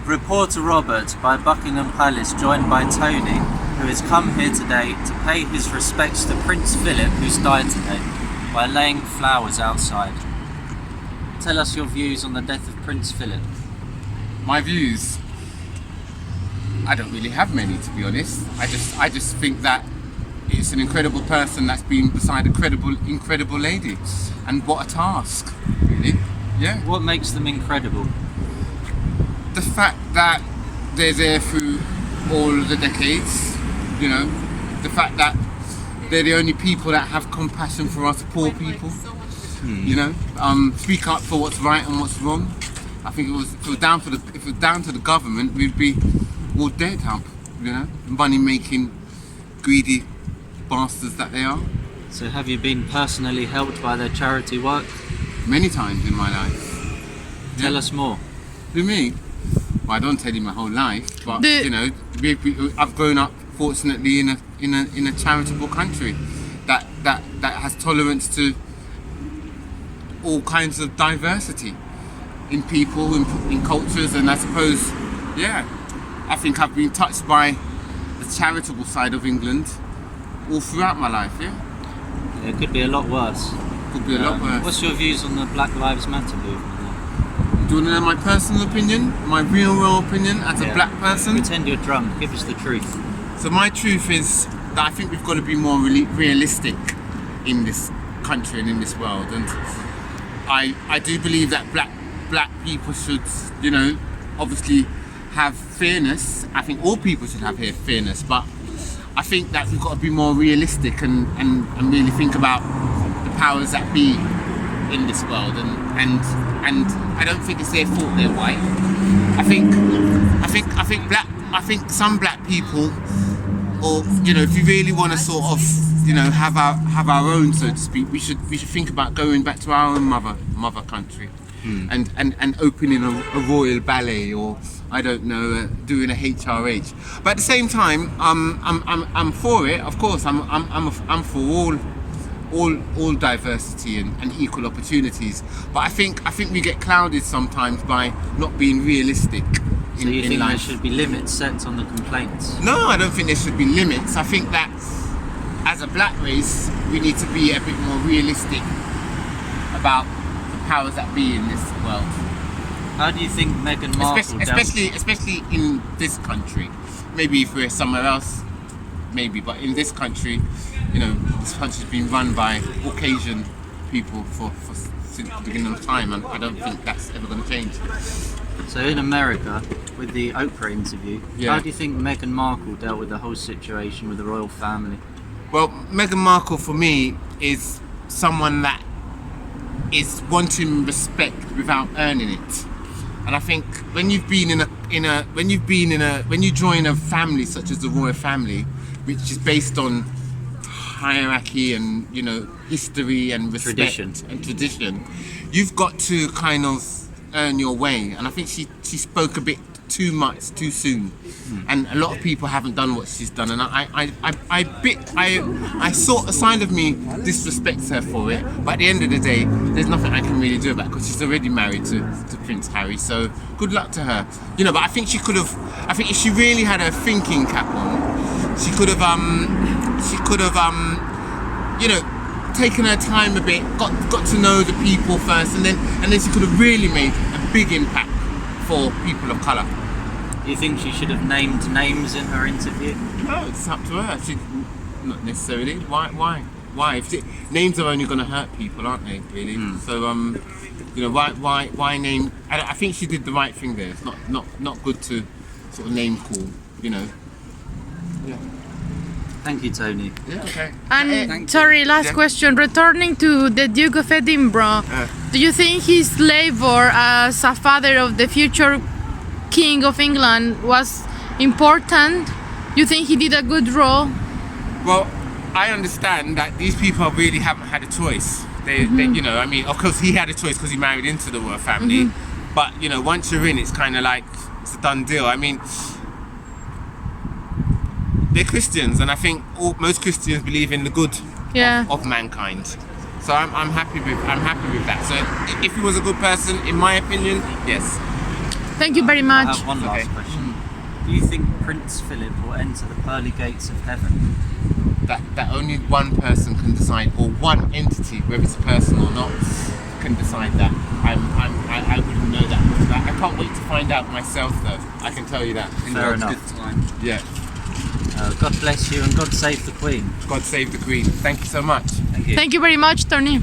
Reporter Robert by Buckingham Palace, joined by Tony, who has come here today to pay his respects to Prince Philip, who's died today, by laying flowers outside. Tell us your views on the death of Prince Philip. My views? I don't really have many, to be honest. I just think that it's an incredible person that's been beside a incredible lady. And what a task, really. Yeah. What makes them incredible? The fact that they're there through all of the decades, you know, the fact that they're the only people that have compassion for us poor people, you know, speak up for what's right and what's wrong. I think if it was down to the government, we'd be all dead up, you know, money-making, greedy bastards that they are. So have you been personally helped by their charity work? Many times in my life. Tell us more. Who, me? Well, I don't tell you my whole life, but you know, I've grown up fortunately in a charitable country that has tolerance to all kinds of diversity in people, in cultures, and I suppose, yeah, I think I've been touched by the charitable side of England all throughout my life. Yeah. It could be a lot worse. Could be a lot worse. What's your views on the Black Lives Matter movement? Do you want to know my personal opinion? My real world opinion as a black person? Pretend you're drunk. Give us the truth. So my truth is that I think we've got to be more realistic in this country and in this world. And I do believe that black people should, you know, obviously have fairness. I think all people should have fairness. But I think that we've got to be more realistic and really think about the powers that be in this world, and I don't think it's their fault they're white. I think some black people, or you know, if you really want to sort of, you know, have our own, so to speak, we should think about going back to our own mother country, and opening a royal ballet, or I don't know, doing a HRH. But at the same time, I'm for it. Of course, I'm for all diversity and equal opportunities. But I think we get clouded sometimes by not being realistic. So you think there should be limits set on the complaints? No, I don't think there should be limits. I think that as a black race, we need to be a bit more realistic about the powers that be in this world. How do you think Meghan Markle especially in this country? Maybe if we're somewhere else, maybe, but in this country, you know, this country's been run by Caucasian people since the beginning of time, and I don't think that's ever going to change. So in America, with the Oprah interview, how do you think Meghan Markle dealt with the whole situation with the royal family? Well, Meghan Markle for me is someone that is wanting respect without earning it. And I think when you join a family such as the royal family, which is based on hierarchy and, you know, history and respect and tradition, you've got to kind of earn your way. And I think she spoke a bit too much too soon, and a lot of people haven't done what she's done, and I sort of side of me disrespects her for it, but at the end of the day there's nothing I can really do about it because she's already married to Prince Harry, so good luck to her, you know. But I think if she really had her thinking cap on, she could have you know, taken her time a bit, got to know the people first, and then she could have really made a big impact for people of colour. Do you think she should have named names in her interview? No, it's up to her. Not necessarily. Why? Names are only going to hurt people, aren't they? Really. So you know, why name? I think she did the right thing there. It's not good to sort of name call. You know. Yeah. Thank you, Tony. Yeah, okay. And sorry, last question. Returning to the Duke of Edinburgh, do you think his labor as a father of the future King of England was important? You think he did a good role? Well, I understand that these people really haven't had a choice. They you know, I mean, of course he had a choice because he married into the royal family, but you know, once you're in, it's kind of like it's a done deal. I mean, they're Christians, and I think most Christians believe in the good of mankind. So I'm happy with that. So if he was a good person, in my opinion, yes. Thank you very I much. have one last Okay. question. Do you think Prince Philip will enter the pearly gates of heaven? That only one person can decide, or one entity, whether it's a person or not, can decide that. I wouldn't know that. I can't wait to find out myself, though. I can tell you that. In Fair God's enough. good time. Yeah. God bless you and God save the Queen. God save the Queen. Thank you so much. Thank you. Thank you very much, Tony.